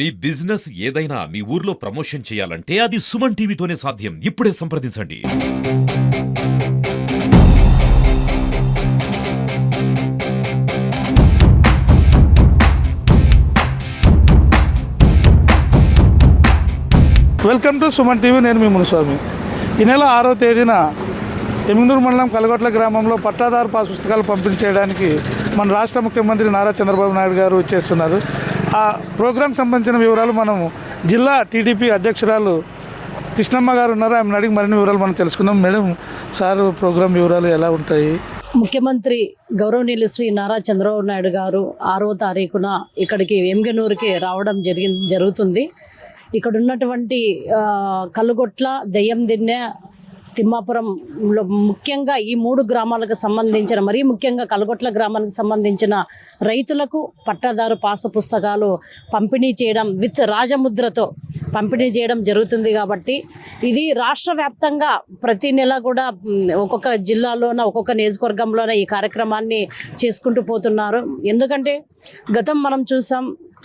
మీ business ఏదైనా మీ ఊర్లో promotion చేయాలంటే అది సుమన్ టీవీతోనే సాధ్యం. ఇప్పుడే సంప్రదించండి. Welcome to Suman TV. నేను మీ మునుస్వామి. ఈ నెల 6వ తేదీన ఎమ్మిగనూరు మండలం కలగొట్ల గ్రామంలో పట్టాదారు పాస్ పుస్తకాలు పంపిణీ చేయడానికి మన రాష్ట్ర ముఖ్యమంత్రి నారా చంద్రబాబు నాయుడు గారు చేస్తున్నారు. ఆ ప్రోగ్రాం సంబంధించిన వివరాలు మనము జిల్లా టీడీపీ అధ్యక్షురాలు కృష్ణమ్మ గారు ఉన్నారు. ఆమెను అడిగి మరిన్ని వివరాలు మనం తెలుసుకుందాం. మేడం, సార్ ప్రోగ్రాం వివరాలు ఎలా ఉంటాయి? ముఖ్యమంత్రి గౌరవనీయులు శ్రీ నారా చంద్రబాబు నాయుడు గారు 6వ తారీఖున ఇక్కడికి ఎమ్మిగనూరుకి రావడం జరుగుతుంది. ఇక్కడ ఉన్నటువంటి కల్లుగొట్ల, దెయ్యం దిన్నె, తిమ్మాపురంలో ముఖ్యంగా ఈ 3 గ్రామాలకు సంబంధించిన, మరీ ముఖ్యంగా కల్లుగొట్ల గ్రామానికి సంబంధించిన రైతులకు పట్టాదారు పాసు పుస్తకాలు పంపిణీ చేయడం విత్ రాజముద్రతో పంపిణీ చేయడం జరుగుతుంది. కాబట్టి ఇది రాష్ట్ర వ్యాప్తంగా ప్రతి నెల కూడా ఒక్కొక్క జిల్లాలోన, ఒక్కొక్క నియోజకవర్గంలోన ఈ కార్యక్రమాన్ని చేసుకుంటూ పోతున్నారు. ఎందుకంటే గతం మనం చూసాం,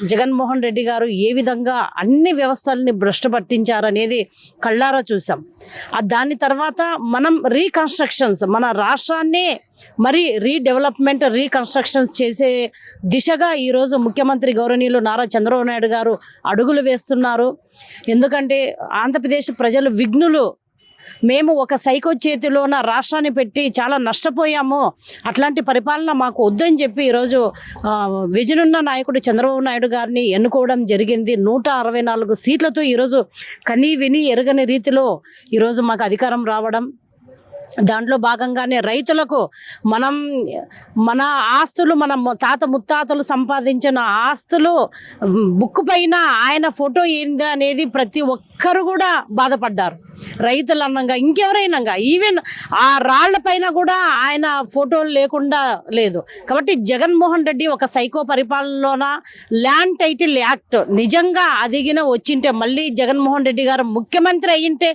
జగన్మోహన్ రెడ్డి గారు ఏ విధంగా అన్ని వ్యవస్థల్ని భ్రష్టు పట్టించారనేది కళ్ళారా చూసాం. దాని తర్వాత మనం రీకన్స్ట్రక్షన్స్, మన రాష్ట్రాన్ని మరి రీడెవలప్మెంట్, రీకన్స్ట్రక్షన్స్ చేసే దిశగా ఈరోజు ముఖ్యమంత్రి గౌరవనీయులు నారా చంద్రబాబు నాయుడు గారు అడుగులు వేస్తున్నారు. ఎందుకంటే ఆంధ్రప్రదేశ్ ప్రజలు విఘ్నులు. మేము ఒక సైకో చేతిలోన రాష్ట్రాన్ని పెట్టి చాలా నష్టపోయాము. అట్లాంటి పరిపాలన మాకు వద్దని చెప్పి ఈరోజు విజనున్న నాయకుడు చంద్రబాబు నాయుడు గారిని ఎన్నుకోవడం జరిగింది. 164 సీట్లతో ఈరోజు కనీ విని ఎరగని రీతిలో ఈరోజు మాకు అధికారం రావడం, దాంట్లో భాగంగానే రైతులకు మన ఆస్తులు, మన తాత ముత్తాతలు సంపాదించిన ఆస్తులు బుక్ పైన ఆయన ఫోటో ఏంది అనేది ప్రతి ఒక్కరు కూడా బాధపడ్డారు. రైతులు అన్నంగా, ఇంకెవరైనా, ఈవెన్ ఆ రాళ్ల పైన కూడా ఆయన ఫోటోలు లేకుండా లేదు. కాబట్టి జగన్మోహన్ రెడ్డి ఒక సైకో పరిపాలనలోన ల్యాండ్ టైటిల్ యాక్ట్ నిజంగా అదిగిన వచ్చింటే, మళ్ళీ జగన్మోహన్ రెడ్డి గారు ముఖ్యమంత్రి అయ్యింటే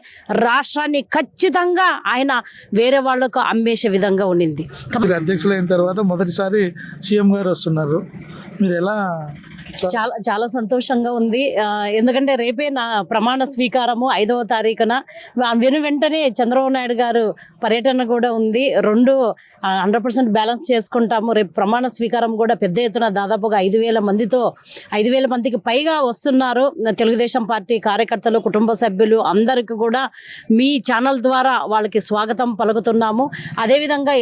రాష్ట్రాన్ని ఖచ్చితంగా ఆయన వేరే వాళ్లకు అమ్మేసే విధంగా ఉండింది. అధ్యక్షులైన తర్వాత మొదటిసారి సీఎం గారు వస్తున్నారు. మీరు ఎలా? చాలా చాలా సంతోషంగా ఉంది. ఎందుకంటే రేపే నా ప్రమాణ స్వీకారము 5వ తారీఖున. వెంటనే చంద్రబాబు నాయుడు గారు పర్యటన కూడా ఉంది. 2 100% బ్యాలెన్స్ చేసుకుంటాము. రేపు ప్రమాణ స్వీకారం కూడా పెద్ద ఎత్తున దాదాపుగా 5,000 మందికి పైగా వస్తున్నారు. తెలుగుదేశం పార్టీ కార్యకర్తలు, కుటుంబ సభ్యులు అందరికీ కూడా మీ ఛానల్ ద్వారా వాళ్ళకి స్వాగతం పలుకుతున్నాము. అదేవిధంగా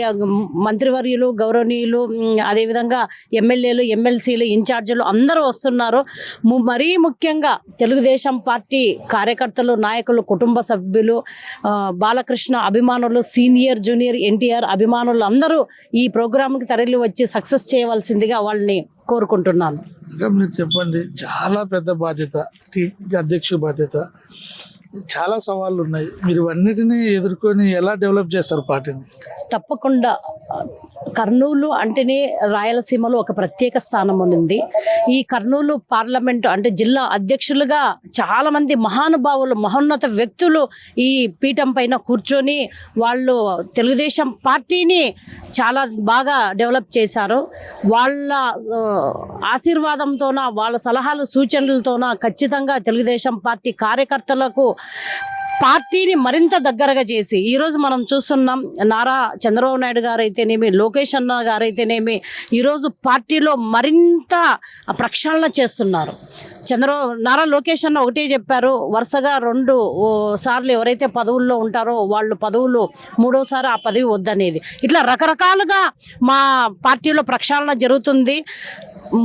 మంత్రివర్యులు, గౌరవనీయులు, అదేవిధంగా ఎమ్మెల్యేలు, ఎమ్మెల్సీలు, ఇన్ఛార్జీలు అందరూ వస్తున్నారు. మరీ ముఖ్యంగా తెలుగుదేశం పార్టీ కార్యకర్తలు, నాయకులు, కుటుంబ సభ్యులు, బాలకృష్ణ అభిమానులు, సీనియర్ జూనియర్ ఎన్టీఆర్ అభిమానులు అందరూ ఈ ప్రోగ్రాంకి తరలి వచ్చి సక్సెస్ చేయవలసిందిగా వాళ్ళని కోరుకుంటున్నాను. మీరు చెప్పండి, చాలా పెద్ద బాధ్యత, అధ్యక్ష బాధ్యత, చాలా సవాళ్ళు ఉన్నాయి. మీరు అన్నిటినీ ఎదుర్కొని ఎలా డెవలప్ చేస్తారు పార్టీని? తప్పకుండా కర్నూలు అంటేనే రాయలసీమలో ఒక ప్రత్యేక స్థానం ఉంది. ఈ కర్నూలు పార్లమెంటు అంటే జిల్లా అధ్యక్షులుగా చాలామంది మహానుభావులు, మహోన్నత వ్యక్తులు ఈ పీఠం పైన కూర్చొని వాళ్ళు తెలుగుదేశం పార్టీని చాలా బాగా డెవలప్ చేశారు. వాళ్ళ ఆశీర్వాదంతోన, వాళ్ళ సలహాలు సూచనలతోన ఖచ్చితంగా తెలుగుదేశం పార్టీ కార్యకర్తలకు పార్టీని మరింత దగ్గరగా చేసి ఈరోజు మనం చూస్తున్నాం. నారా చంద్రబాబు నాయుడు గారు అయితేనేమి, లోకేష్ అన్న గారు అయితేనేమి ఈరోజు పార్టీలో మరింత ప్రక్షాళన చేస్తున్నారు. నారా లోకేష్ అన్న ఒకటే చెప్పారు, వరుసగా 2 సార్లు ఎవరైతే పదవుల్లో ఉంటారో వాళ్ళు పదవులు 3వసారి ఆ పదవి వద్దనేది. ఇట్లా రకరకాలుగా మా పార్టీలో ప్రక్షాళన జరుగుతుంది.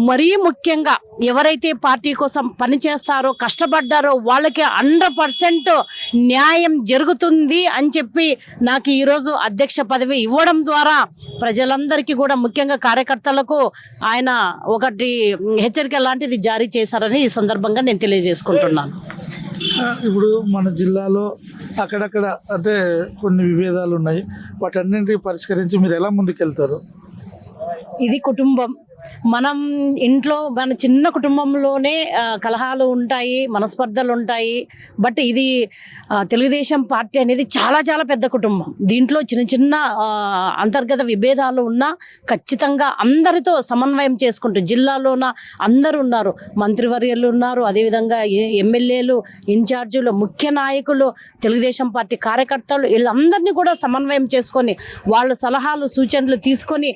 మరీ ముఖ్యంగా ఎవరైతే పార్టీ కోసం పనిచేస్తారో, కష్టపడ్డారో వాళ్ళకి 100% న్యాయం జరుగుతుంది అని చెప్పి నాకు ఈరోజు అధ్యక్ష పదవి ఇవ్వడం ద్వారా ప్రజలందరికీ కూడా, ముఖ్యంగా కార్యకర్తలకు ఆయన ఒకటి హెచ్చరిక లాంటిది జారీ చేశారని ఈ సందర్భంగా నేను తెలియజేసుకుంటున్నాను. ఇప్పుడు మన జిల్లాలో అక్కడక్కడ అంటే కొన్ని విభేదాలు ఉన్నాయి. వాటన్నింటినీ పరిష్కరించి మీరు ఎలా ముందుకెళ్తారు? ఇది కుటుంబం. మనం ఇంట్లో మన చిన్న కుటుంబంలోనే కలహాలు ఉంటాయి, మనస్పర్ధలు ఉంటాయి. బట్ ఇది తెలుగుదేశం పార్టీ అనేది చాలా చాలా పెద్ద కుటుంబం. దీంట్లో చిన్న చిన్న అంతర్గత విభేదాలు ఉన్నా ఖచ్చితంగా అందరితో సమన్వయం చేసుకుంటూ జిల్లాలోన అందరూ ఉన్నారు, మంత్రివర్యులు ఉన్నారు, అదేవిధంగా ఎమ్మెల్యేలు, ఇన్ఛార్జీలు, ముఖ్య నాయకులు, తెలుగుదేశం పార్టీ కార్యకర్తలు, వీళ్ళందరినీ కూడా సమన్వయం చేసుకొని వాళ్ళ సలహాలు సూచనలు తీసుకొని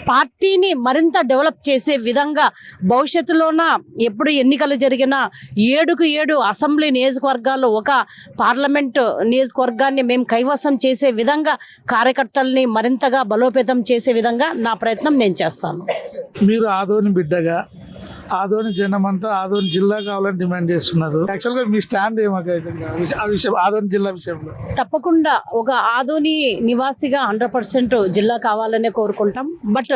పార్టీని మరింత డెవలప్ చేసే విధంగా భవిష్యత్తులోన ఎప్పుడు ఎన్నికలు జరిగినా 7 అసెంబ్లీ నియోజకవర్గాల్లో ఒక పార్లమెంటు నియోజకవర్గాన్ని మేము కైవసం చేసే విధంగా కార్యకర్తల్ని మరింతగా బలోపేతం చేసే విధంగా నా ప్రయత్నం నేను చేస్తాను. మీరు ఆదోని బిడ్డగా ఆదోని జనం అంతా ఆదోని జిల్లా కావాలని డిమాండ్ చేస్తున్నారు. యాక్చువల్గా మీ స్టాండ్ ఏమైతే ఆ విషయం ఆదోని జిల్లా విషయంలో? తప్పకుండా ఒక ఆదోని నివాసిగా 100% జిల్లా కావాలనే కోరుకుంటాం. బట్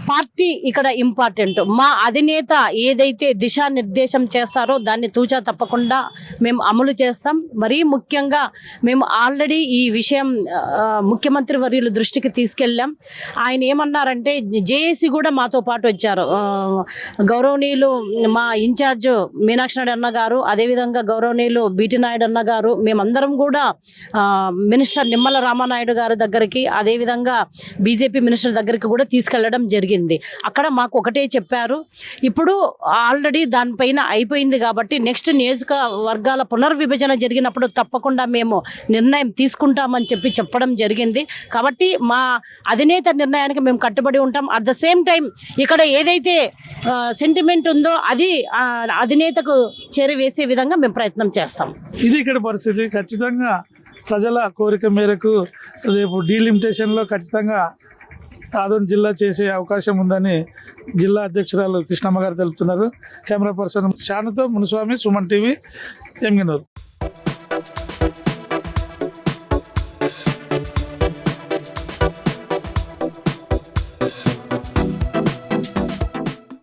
పార్టీ ఇక్కడ ఇంపార్టెంట్. మా అధినేత ఏదైతే దిశానిర్దేశం చేస్తారో దాన్ని తూచా తప్పకుండా మేము అమలు చేస్తాం. మరీ ముఖ్యంగా మేము ఆల్రెడీ ఈ విషయం ముఖ్యమంత్రి వర్యుల దృష్టికి తీసుకెళ్ళాం. ఆయన ఏమన్నారంటే జేఏసీ కూడా మాతో పాటు వచ్చారు. గౌరవనీయులు మా ఇన్ఛార్జ్ మీనాక్షి నాయుడు అన్న గారు, అదేవిధంగా గౌరవనీయులు బీటీ నాయుడు అన్న గారు, మేమందరం కూడా మినిస్టర్ నిమ్మల రామానాయుడు గారి దగ్గరికి, అదేవిధంగా బీజేపీ మినిస్టర్ దగ్గరికి కూడా తీసుకెళ్లడం జరిగింది. అక్కడ మాకు ఒకటే చెప్పారు, ఇప్పుడు ఆల్రెడీ దానిపైన అయిపోయింది కాబట్టి నెక్స్ట్ నియోజకవర్గాల పునర్విభజన జరిగినప్పుడు తప్పకుండా మేము నిర్ణయం తీసుకుంటామని చెప్పడం జరిగింది. కాబట్టి మా అధినేత నిర్ణయానికి మేము కట్టుబడి ఉంటాం. అట్ ద సేమ్ టైం ఇక్కడ ఏదైతే సెంటిమెంట్ ఉందో అది అధినేతకు చేరవేసే విధంగా మేము ప్రయత్నం చేస్తాం. ఇది ఇక్కడ పరిస్థితి. ఖచ్చితంగా ప్రజల కోరిక మేరకు రేపు డీలిమిటేషన్లో ఖచ్చితంగా ఆదోని జిల్లా చేసే అవకాశం ఉందని జిల్లా అధ్యక్షురాలు కృష్ణమ్మ గారు తెలుపుతున్నారు. కెమెరా పర్సన్ షానుతో మునుస్వామి, సుమన్ టీవీ, ఎమ్గనూరు.